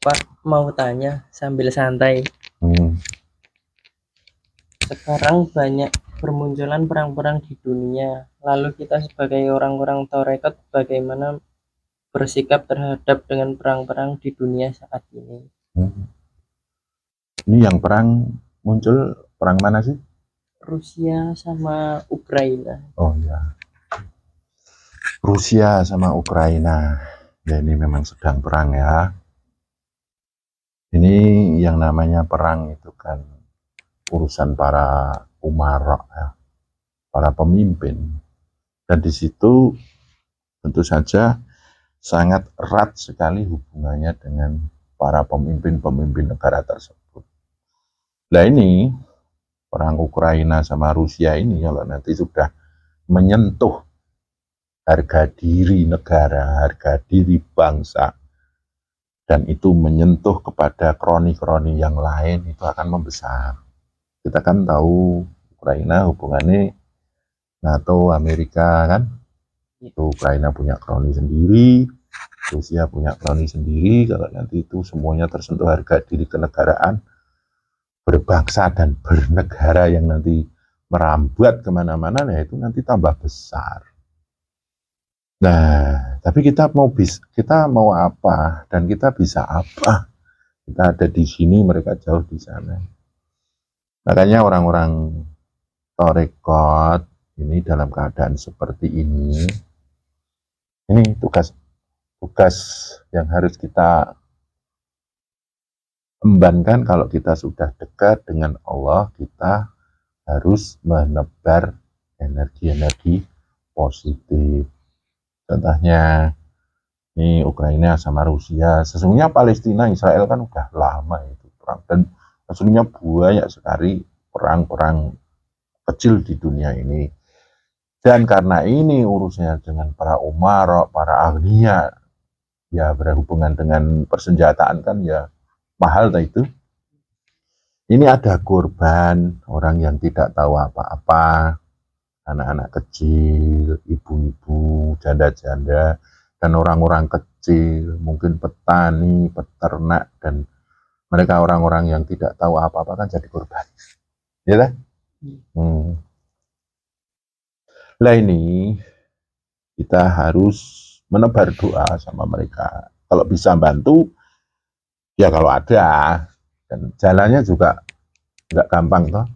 Pak, mau tanya sambil santai. Sekarang banyak bermunculan perang-perang di dunia. Lalu kita sebagai orang-orang tarekat bagaimana bersikap terhadap dengan perang-perang di dunia saat ini? Ini yang perang muncul, perang mana sih? Rusia sama Ukraina. Oh ya, Rusia sama Ukraina. Ya ini memang sedang perang ya. Ini yang namanya perang itu kan urusan para umara ya, para pemimpin. Dan di situ tentu saja sangat erat sekali hubungannya dengan para pemimpin-pemimpin negara tersebut. Nah ini perang Ukraina sama Rusia ini kalau nanti sudah menyentuh harga diri negara, harga diri bangsa, dan itu menyentuh kepada kroni-kroni yang lain, itu akan membesar. Kita kan tahu Ukraina hubungannya NATO, Amerika kan, itu Ukraina punya kroni sendiri, Rusia punya kroni sendiri. Kalau nanti itu semuanya tersentuh harga diri kenegaraan, berbangsa dan bernegara yang nanti merambat kemana-mana, nah itu nanti tambah besar. Nah, tapi kita mau apa dan kita bisa apa? Kita ada di sini, mereka jauh di sana. Makanya orang-orang tarekat ini dalam keadaan seperti ini tugas yang harus kita embankan. Kalau kita sudah dekat dengan Allah, kita harus menebar energi-energi positif. Contohnya ini Ukraina sama Rusia. Sesungguhnya Palestina, Israel kan udah lama itu perang, dan sesungguhnya banyak sekali perang-perang kecil di dunia ini. Dan karena ini urusannya dengan para umara, para agniya, ya berhubungan dengan persenjataan kan ya mahal itu. Ini ada korban, orang yang tidak tahu apa-apa, anak-anak kecil, ibu-ibu, janda-janda, dan orang-orang kecil, mungkin petani, peternak, dan mereka orang-orang yang tidak tahu apa-apa kan jadi korban. Ya kan? Lah ini kita harus menebar doa sama mereka. Kalau bisa bantu, ya kalau ada, dan jalannya juga nggak gampang toh.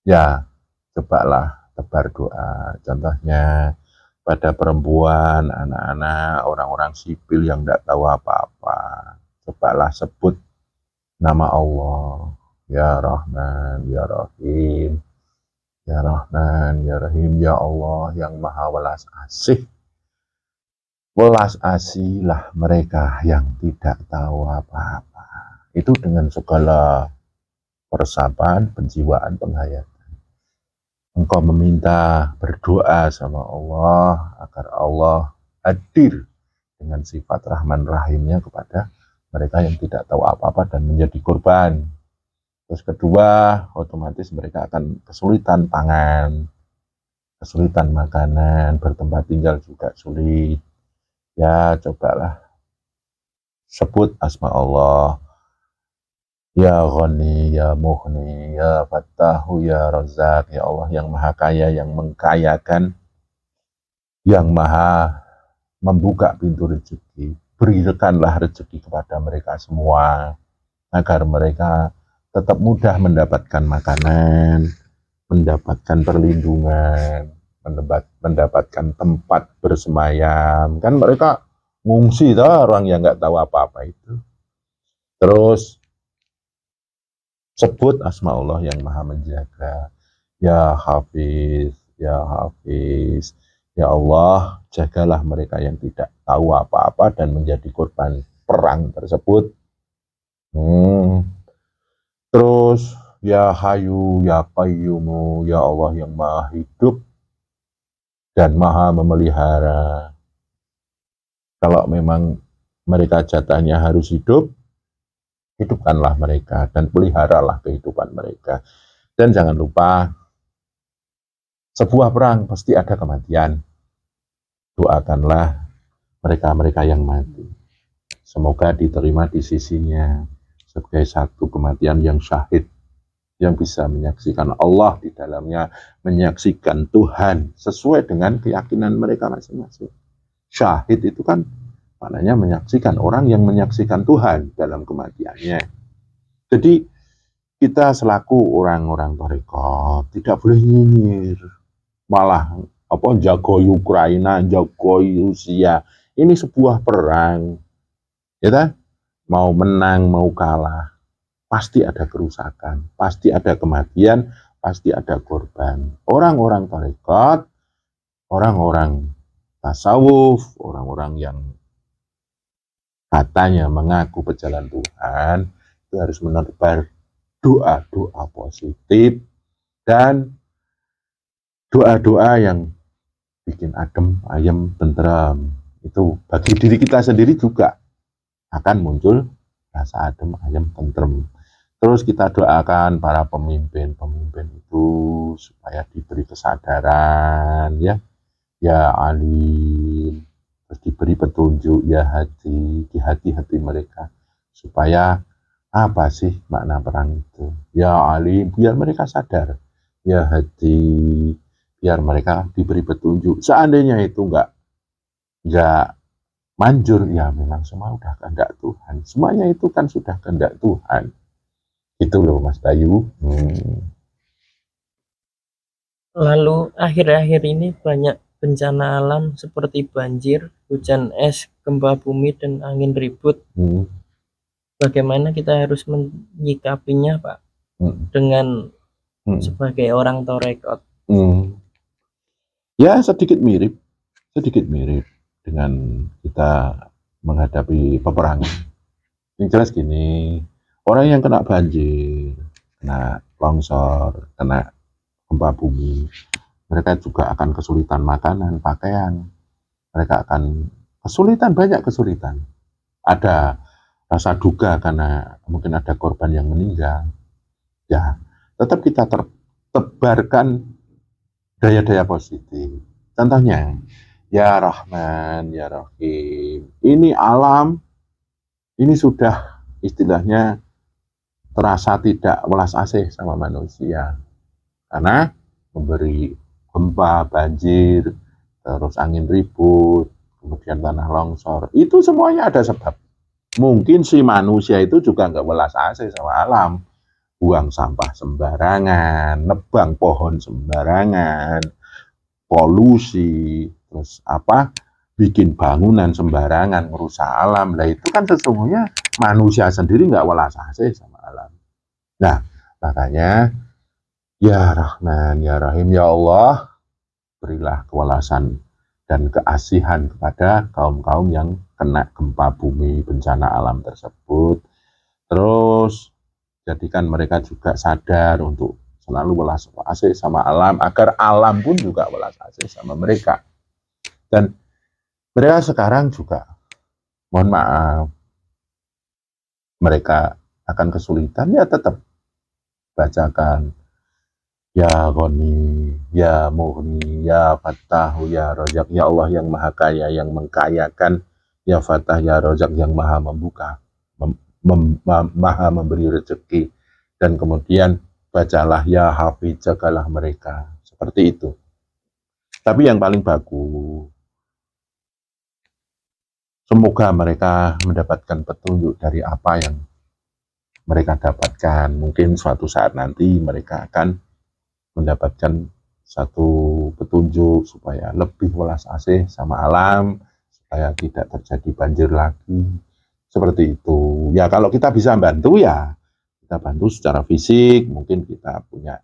Ya, cobalah tebar doa. Contohnya pada perempuan, anak-anak, orang-orang sipil yang nggak tahu apa-apa. Cobalah sebut nama Allah. Ya Rahman, Ya Rahim. Ya Rahman, Ya Rahim, Ya Allah yang Maha Welas Asih. Welas asihlah mereka yang tidak tahu apa-apa. Itu dengan segala peresapan, penjiwaan, penghayatan. Engkau meminta, berdoa sama Allah agar Allah hadir dengan sifat Rahman Rahimnya kepada mereka yang tidak tahu apa-apa dan menjadi korban. Terus kedua, otomatis mereka akan kesulitan pangan, kesulitan makanan, bertempat tinggal juga sulit. Ya, cobalah sebut asma Allah. Ya Ghani, Ya Mughni, Ya Fattahu, Ya Razzaq, Ya Allah yang Maha Kaya, yang mengkayakan, yang Maha membuka pintu rezeki. Berikanlah rezeki kepada mereka semua, agar mereka tetap mudah mendapatkan makanan, mendapatkan perlindungan, mendapatkan tempat bersemayam. Kan mereka ngungsi toh, orang yang nggak tahu apa-apa itu. Terus sebut asma Allah yang Maha Menjaga. Ya Hafiz, Ya Hafiz. Ya Allah, jagalah mereka yang tidak tahu apa-apa dan menjadi korban perang tersebut. Terus Ya Hayu, Ya Qayyumu, Ya Allah yang Maha Hidup dan Maha Memelihara. Kalau memang mereka jatahnya harus hidup, hidupkanlah mereka dan peliharalah kehidupan mereka. Dan jangan lupa, sebuah perang pasti ada kematian. Doakanlah mereka-mereka yang mati. semoga diterima di sisinya sebagai satu kematian yang syahid, yang bisa menyaksikan Allah di dalamnya, menyaksikan Tuhan sesuai dengan keyakinan mereka masing-masing. Syahid itu kan maknanya menyaksikan, orang yang menyaksikan Tuhan dalam kematiannya. Jadi kita selaku orang-orang tarekat tidak boleh nyinyir, malah jagoi Ukraina, jagoi Rusia. Ini sebuah perang, ya kan? Mau menang, mau kalah, pasti ada kerusakan, pasti ada kematian, pasti ada korban. Orang-orang tarekat, orang-orang tasawuf, orang-orang yang katanya mengaku pejalan Tuhan, itu harus menebar doa-doa positif dan doa-doa yang bikin adem, ayem, tenteram. Itu bagi diri kita sendiri juga akan muncul rasa adem, ayem, tenteram. Terus kita doakan para pemimpin-pemimpin itu supaya diberi kesadaran, ya alim, terus diberi petunjuk, ya hati, di hati-hati mereka, supaya apa sih makna perang itu, ya alim, biar mereka sadar, ya hati, biar mereka diberi petunjuk. Seandainya itu nggak manjur, ya memang semua udah kehendak Tuhan, semuanya itu kan sudah kehendak Tuhan. Itu loh Mas Bayu. Lalu akhir-akhir ini banyak bencana alam seperti banjir, hujan es, gempa bumi, dan angin ribut. Bagaimana kita harus menyikapinya, Pak? Dengan sebagai orang tarekat. Ya sedikit mirip dengan kita menghadapi peperangan. Yang jelas gini, orang yang kena banjir, kena longsor, kena gempa bumi, mereka juga akan kesulitan makanan, pakaian, mereka akan kesulitan, banyak kesulitan. Ada rasa duga karena mungkin ada korban yang meninggal. Ya, tetap kita tebarkan daya-daya positif. Contohnya, ya Rahman, ya Rahim. Ini alam, ini sudah istilahnya terasa tidak welas asih sama manusia. Karena memberi gempa, banjir, terus angin ribut, kemudian tanah longsor. Itu semuanya ada sebab. Mungkin si manusia itu juga nggak welas asih sama alam. Buang sampah sembarangan, nebang pohon sembarangan, polusi, terus bikin bangunan sembarangan, merusak alam. Lah itu kan sesungguhnya manusia sendiri nggak welas asih sama alam. Nah, makanya ya Rahman, ya Rahim, ya Allah, berilah kewelasan dan keasihan kepada kaum-kaum yang kena gempa bumi, bencana alam tersebut. Terus jadikan mereka juga sadar untuk selalu welas asih sama alam, agar alam pun juga welas asih sama mereka. Dan mereka sekarang juga, mohon maaf, mereka akan kesulitan, ya tetap bacakan ya Ghani, ya Mughni, ya Fattah, ya Razak, ya Allah yang maha kaya, yang mengkayakan, ya Fattah, ya Razak, yang maha membuka, maha memberi rezeki. Dan kemudian bacalah ya Hafiz, jagalah mereka, seperti itu. Tapi yang paling bagus, semoga mereka mendapatkan petunjuk dari apa yang mereka dapatkan. Mungkin suatu saat nanti mereka akan mendapatkan satu petunjuk supaya lebih welas asih sama alam, supaya tidak terjadi banjir lagi. Seperti itu. Ya kalau kita bisa bantu, ya kita bantu secara fisik. Mungkin kita punya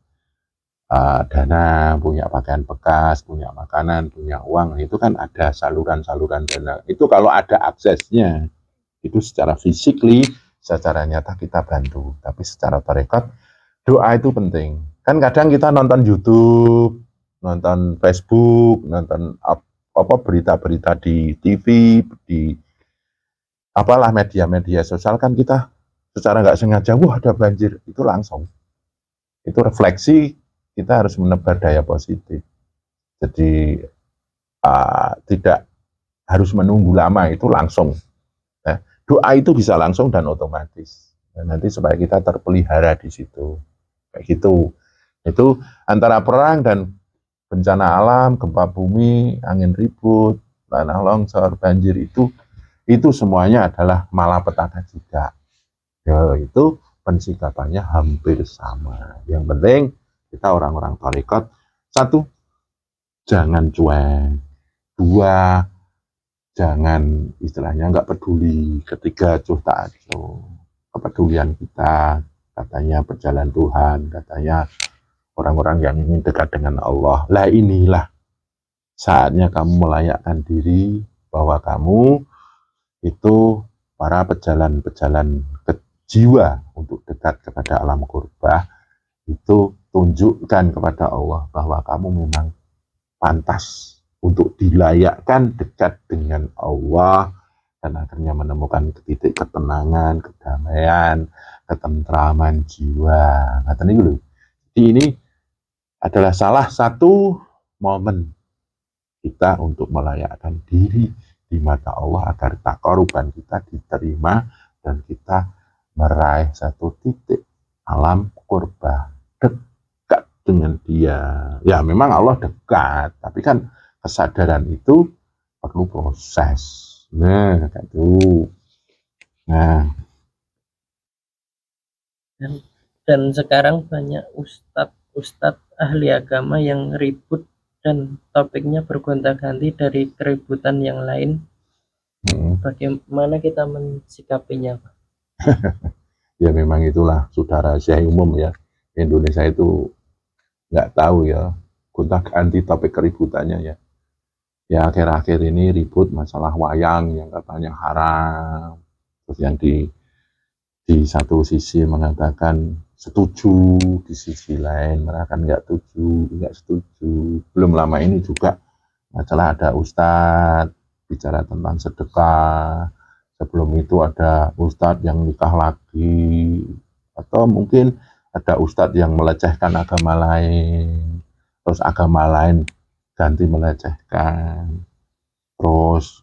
dana, punya pakaian bekas, punya makanan, punya uang. Itu kan ada saluran-saluran dana. Itu kalau ada aksesnya, itu secara fisik, secara nyata kita bantu. Tapi secara tarekat, doa itu penting. Kan kadang kita nonton YouTube, nonton Facebook, nonton berita-berita di TV, di media sosial, kan kita secara nggak sengaja, wah ada banjir, itu langsung. Itu refleksi, kita harus menebar daya positif. Jadi tidak harus menunggu lama, itu langsung. doa itu bisa langsung dan otomatis. Dan nanti supaya kita terpelihara di situ. Kayak gitu. Itu antara perang dan bencana alam, gempa bumi, angin ribut, tanah longsor, banjir itu semuanya adalah malapetaka juga. Ya, itu pensikapannya hampir sama. Yang penting kita orang-orang tarekat, satu, jangan cuek. Dua, jangan istilahnya nggak peduli. Ketiga, cuh tak acuh. Kepedulian kita, katanya berjalan Tuhan, katanya orang-orang yang ingin dekat dengan Allah. Lah inilah saatnya kamu melayakkan diri bahwa kamu itu para pejalan-pejalan ke jiwa untuk dekat kepada alam kurbah, itu tunjukkan kepada Allah bahwa kamu memang pantas untuk dilayakkan dekat dengan Allah dan akhirnya menemukan titik ketenangan, kedamaian, ketentraman jiwa. Nah, jadi ini adalah salah satu momen kita untuk melayakkan diri di mata Allah agar takoruban kita diterima dan kita meraih satu titik alam kurba dekat dengan Dia. Ya memang Allah dekat, tapi kan kesadaran itu perlu proses. Nah, kayak itu. Nah, dan sekarang banyak ustadz ahli agama yang ribut dan topiknya bergonta-ganti dari keributan yang lain. Bagaimana kita mensikapinya, Pak? Ya memang itulah sudah rahasia umum ya. Indonesia itu nggak tahu ya gonta-ganti topik keributannya ya. Ya akhir-akhir ini ribut masalah wayang yang katanya haram. Terus yang di satu sisi mengatakan setuju, di sisi lain mereka nggak setuju. Belum lama ini juga masalah ada ustadz bicara tentang sedekah. Sebelum itu ada ustadz yang nikah lagi, atau mungkin ada ustadz yang melecehkan agama lain, terus agama lain ganti melecehkan, terus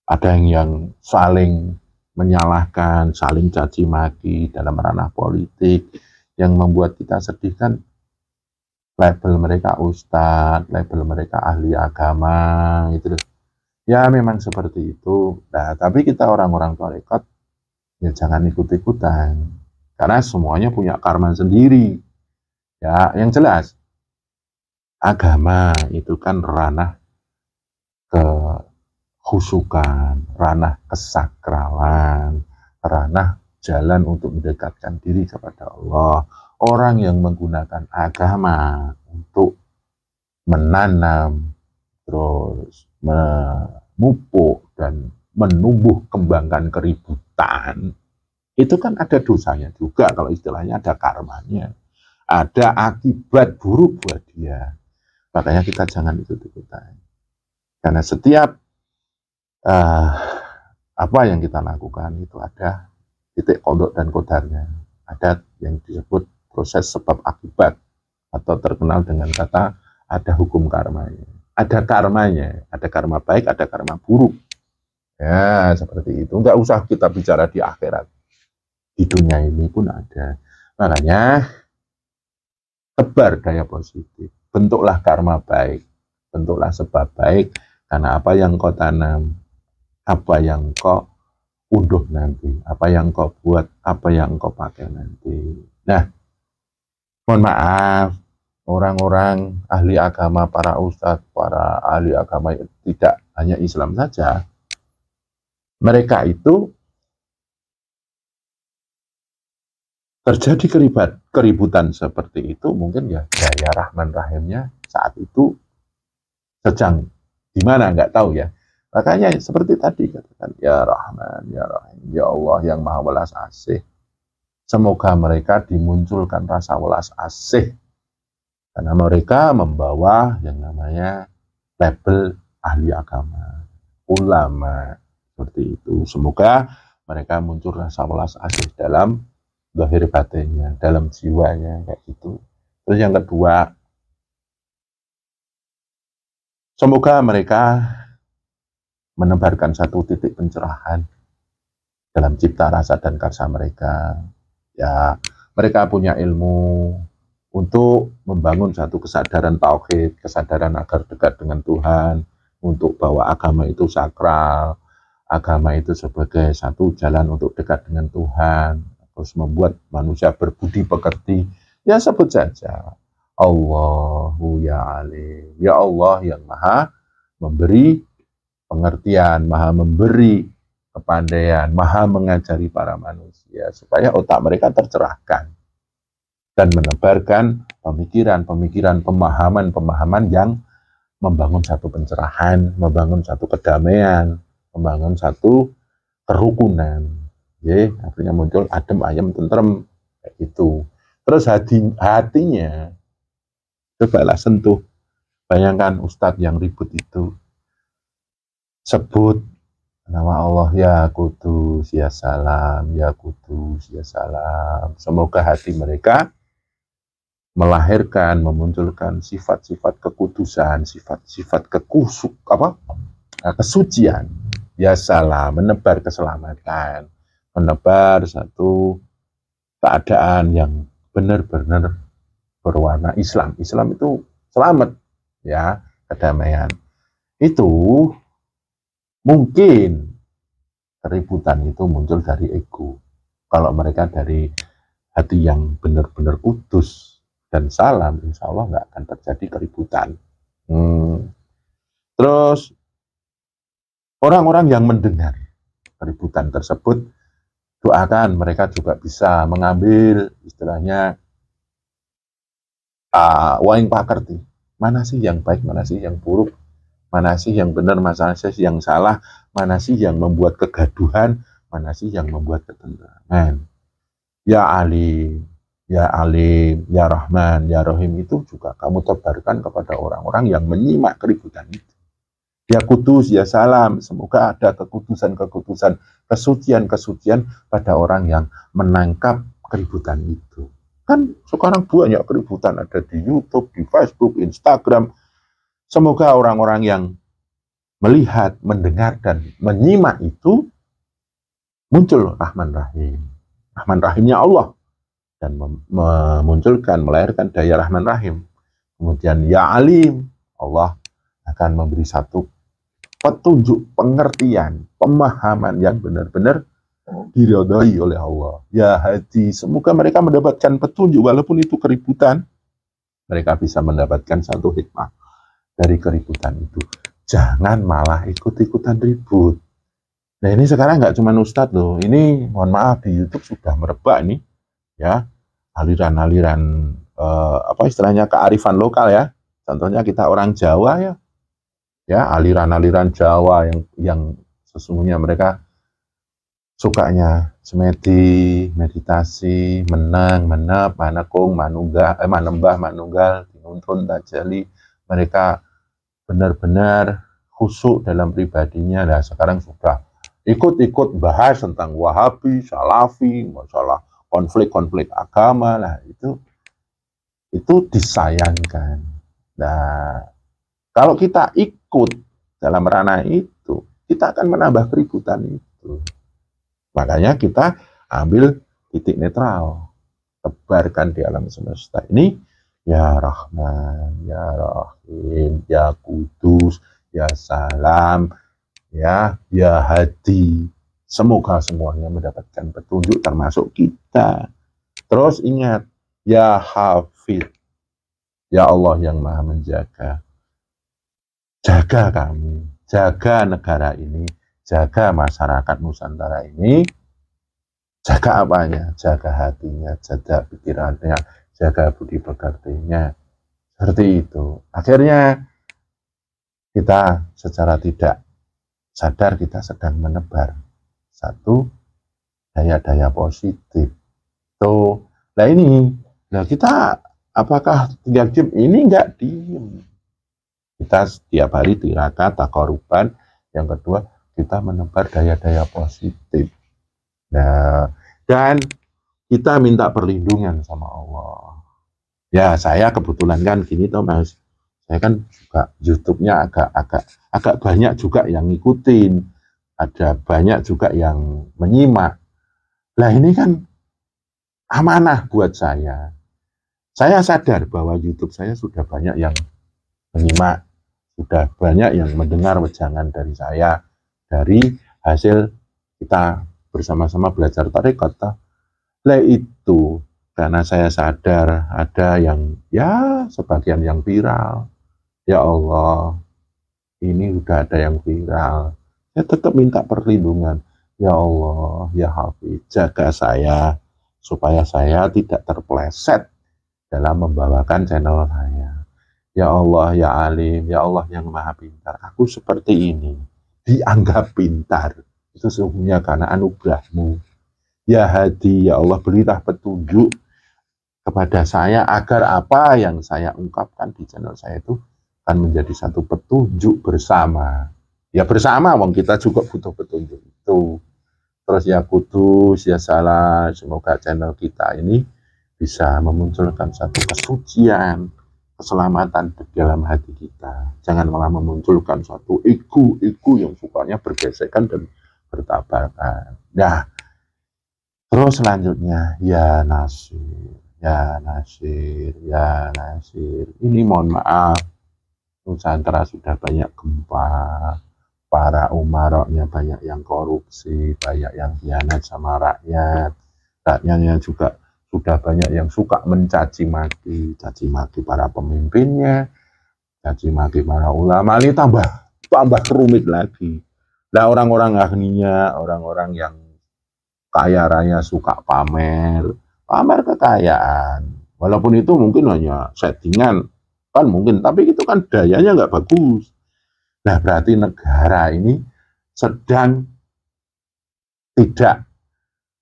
ada yang saling menyalahkan, saling caci maki dalam ranah politik yang membuat kita sedih kan. Label mereka ustadz, label mereka ahli agama, gitu. Ya memang seperti itu. Nah, tapi kita orang-orang tarekat ya jangan ikut-ikutan, karena semuanya punya karma sendiri. Ya, yang jelas agama itu kan ranah kehusukan, ranah kesakralan, ranah jalan untuk mendekatkan diri kepada Allah. Orang yang menggunakan agama untuk menanam, terus memupuk dan menumbuh kembangkan keributan, itu kan ada dosanya juga, kalau istilahnya ada karmanya, ada akibat buruk buat dia. Makanya kita jangan ikut-ikutan. Karena setiap apa yang kita lakukan itu ada titik kodok dan kodarnya. Ada yang disebut proses sebab akibat, atau terkenal dengan kata ada hukum karmanya. Ada karmanya, ada karma baik, ada karma buruk. Ya, seperti itu. Enggak usah kita bicara di akhirat. Di dunia ini pun ada. Makanya tebar daya positif, bentuklah karma baik, bentuklah sebab baik, karena apa yang kau tanam, apa yang kau unduh nanti, apa yang kau buat, apa yang kau pakai nanti. Nah, mohon maaf, orang-orang ahli agama, para ustadz, para ahli agama tidak hanya Islam saja, mereka itu terjadi keributan seperti itu, mungkin ya daya Rahman Rahimnya saat itu sedang di mana nggak tahu ya. Makanya seperti tadi katakan, ya Rahman, ya Rahim, ya Allah yang Maha Welas Asih. Semoga mereka dimunculkan rasa welas asih karena mereka membawa yang namanya label ahli agama, ulama, seperti itu. Semoga mereka muncul rasa welas asih dalam zahir batinnya, dalam jiwanya, kayak gitu. Terus yang kedua, semoga mereka menebarkan satu titik pencerahan dalam cipta rasa dan karsa mereka. Ya, mereka punya ilmu untuk membangun satu kesadaran tauhid, kesadaran agar dekat dengan Tuhan, untuk bahwa agama itu sakral, agama itu sebagai satu jalan untuk dekat dengan Tuhan, terus membuat manusia berbudi pekerti. Ya sebut saja Allahu ya alim, ya Allah yang maha memberi pengertian, maha memberi kepandaian, maha mengajari para manusia supaya otak mereka tercerahkan dan menebarkan pemikiran-pemikiran, pemahaman-pemahaman yang membangun satu pencerahan, membangun satu kedamaian, membangun satu kerukunan. Ya, akhirnya muncul adem, ayem, tentrem kayak gitu. Terus hatinya cobalah sentuh. Bayangkan ustadz yang ribut itu sebut nama Allah, ya Kudus, ya Salam, ya Kudus, ya Salam. Semoga hati mereka melahirkan, memunculkan sifat-sifat kekudusan, sifat-sifat kesucian. Ya Salam, menebar keselamatan, menebar satu keadaan yang benar-benar berwarna Islam. Islam itu selamat, ya, kedamaian. Itu mungkin keributan itu muncul dari ego. Kalau mereka dari hati yang benar-benar kudus dan salam, insya Allah nggak akan terjadi keributan. Terus orang-orang yang mendengar keributan tersebut, doakan mereka juga bisa mengambil istilahnya waing pakerti. Mana sih yang baik, mana sih yang buruk, mana sih yang benar, mana sih yang salah, mana sih yang membuat kegaduhan, mana sih yang membuat ketentraman. Ya Alim, Ya Alim, Ya Rahman, Ya Rahim itu juga kamu tebarkan kepada orang-orang yang menyimak keributan itu. Ya Kudus, Ya Salam, semoga ada kekudusan-kekudusan, kesucian-kesucian pada orang yang menangkap keributan itu. Kan sekarang banyak keributan ada di YouTube, di Facebook, Instagram. Semoga orang-orang yang melihat, mendengar, dan menyimak itu muncul Rahman Rahim. Rahman Rahimnya Allah. Dan memunculkan, melahirkan daya Rahman Rahim. Kemudian Ya Alim, Allah akan memberi satu petunjuk, pengertian, pemahaman yang benar-benar diridhai oleh Allah. Ya Hadi, semoga mereka mendapatkan petunjuk walaupun itu keributan. Mereka bisa mendapatkan satu hikmah dari keributan itu. Jangan malah ikut-ikutan ribut. Nah ini sekarang nggak cuma ustadz loh, ini mohon maaf di YouTube sudah merebak nih, ya, aliran-aliran apa istilahnya kearifan lokal ya. Contohnya kita orang Jawa ya aliran-aliran Jawa yang sesungguhnya mereka sukanya semedi, meditasi, menep, manekung, manembah, manunggal, tinuntun, tajali. Mereka benar-benar khusyuk dalam pribadinya. Nah sekarang sudah ikut-ikut bahas tentang Wahabi, Salafi, masalah konflik-konflik agama. Nah itu disayangkan. Nah kalau kita ikut dalam ranah itu, kita akan menambah keributan itu. Makanya kita ambil titik netral, tebarkan di alam semesta ini, Ya Rahman, Ya Rahim, Ya Kudus, Ya Salam, ya Hadi. Semoga semuanya mendapatkan petunjuk termasuk kita. Terus ingat, Ya Hafid, Ya Allah yang maha menjaga. Jaga kami, jaga negara ini, jaga masyarakat Nusantara ini, jaga apanya? Jaga hatinya, jaga pikirannya, jaga budi pekertinya. Seperti itu. Akhirnya kita secara tidak sadar kita sedang menebar satu daya-daya positif. Tuh, nah ini, nah kita apakah tinggal diem? Ini enggak diem. Kita setiap hari tirakat, takoruban. Yang kedua, kita menebar daya-daya positif. Nah, dan kita minta perlindungan sama Allah. Ya, saya kebetulan kan gini toh Mas. Saya kan juga YouTube-nya agak banyak juga yang ngikutin. ada banyak juga yang menyimak. Lah ini kan amanah buat saya. Saya sadar bahwa YouTube saya sudah banyak yang menyimak, sudah banyak yang mendengar wejangan dari saya, dari hasil kita bersama-sama belajar tarekat. Lah itu karena saya sadar ada yang ya sebagian yang viral. Ya Allah, ini udah ada yang viral. Saya tetap minta perlindungan. Ya Allah, ya Hafiz, jaga saya supaya saya tidak terpleset dalam membawakan channel saya. Ya Allah, ya Alim, ya Allah yang Maha Pintar. Aku seperti ini dianggap pintar. Itu sesungguhnya karena anugerahmu. Ya Hadi, ya Allah berilah petunjuk kepada saya agar apa yang saya ungkapkan di channel saya itu akan menjadi satu petunjuk bersama. Ya bersama, wong kita juga butuh petunjuk itu. Terus ya Kudus, ya Salah, semoga channel kita ini bisa memunculkan satu kesucian, keselamatan di dalam hati kita. Jangan malah memunculkan suatu ego yang sukanya bergesekan dan bertabrakan. Nah, terus selanjutnya, ya Nasir, ya Nasir, ya Nasir. Ini mohon maaf, Nusantara sudah banyak gempa, para umaroknya banyak yang korupsi, banyak yang khianat sama rakyat. Rakyatnya juga sudah banyak yang suka mencaci maki para pemimpinnya, caci maki para ulama. Ini tambah rumit lagi. Nah orang-orang ahlinya, orang-orang yang kaya raya suka pamer kekayaan. Walaupun itu mungkin hanya settingan, kan mungkin, tapi itu kan dayanya nggak bagus. Nah berarti negara ini sedang tidak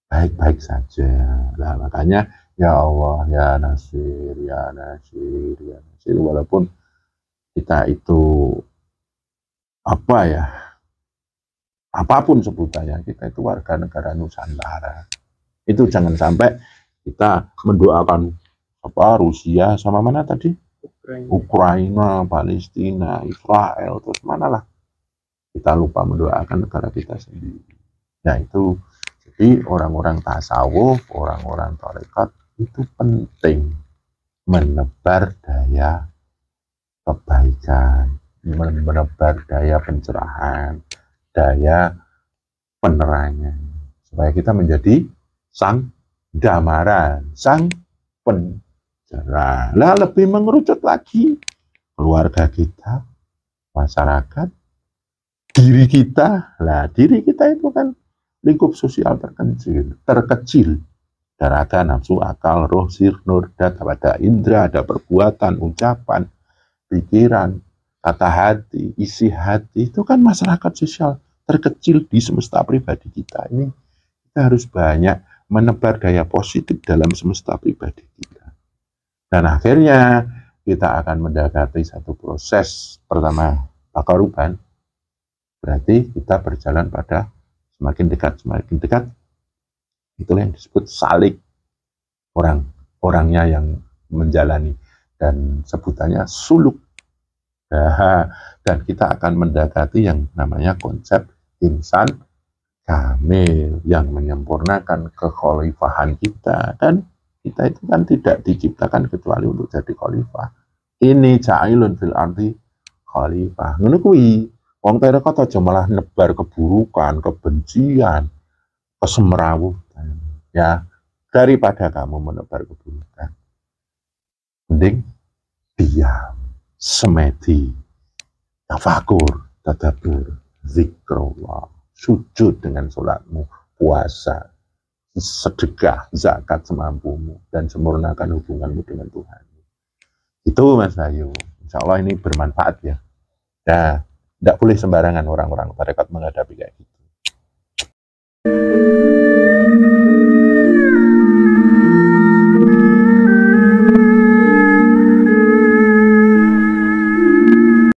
baik-baik saja. Nah makanya ya Allah, ya Nasir, ya Nasir, ya Nasir. Walaupun kita itu apa ya, apapun sebutannya, kita itu warga negara Nusantara. Itu jangan sampai kita mendoakan apa Rusia sama mana tadi? Ukraina, Palestina, Israel, terus mana lah. Kita lupa mendoakan negara kita sendiri. Nah itu, jadi orang-orang tasawuf, orang-orang tarekat itu penting menebar daya kebaikan, menebar daya pencerahan, daya penerangan, supaya kita menjadi sang damaran, sang pencerah. Lah lebih mengerucut lagi keluarga kita, masyarakat, diri kita. Lah diri kita itu kan lingkup sosial terkecil. Darada, nafsu, akal, roh, sir, nur, dat, ada indera, ada perbuatan, ucapan, pikiran, kata hati, isi hati. Itu kan masyarakat sosial terkecil di semesta pribadi kita. Ini kita harus banyak menebar daya positif dalam semesta pribadi kita. Dan akhirnya kita akan mendekati satu proses pertama taqarruban. Berarti kita berjalan pada semakin dekat. Itulah yang disebut salik, orangnya yang menjalani, dan sebutannya suluk. Dan kita akan mendekati yang namanya konsep insan kamil yang menyempurnakan kekhalifahan kita. Dan kita itu kan tidak diciptakan kecuali untuk jadi khalifah. Ini ja'ilun fil ardi khalifah. Ngono kuwi. Wong tarekat aja malah nebar keburukan, kebencian, kesemrawutan. Ya, daripada kamu menebar keburukan, mending diam, semedi, tafakur, tadabbur, zikrullah, sujud dengan sholatmu, puasa, sedekah, zakat semampumu, dan sempurnakan hubunganmu dengan Tuhan. Itu Mas Bayu. Insya Allah ini bermanfaat ya. Nah, tidak boleh sembarangan orang-orang tarekat menghadapi kayak gitu.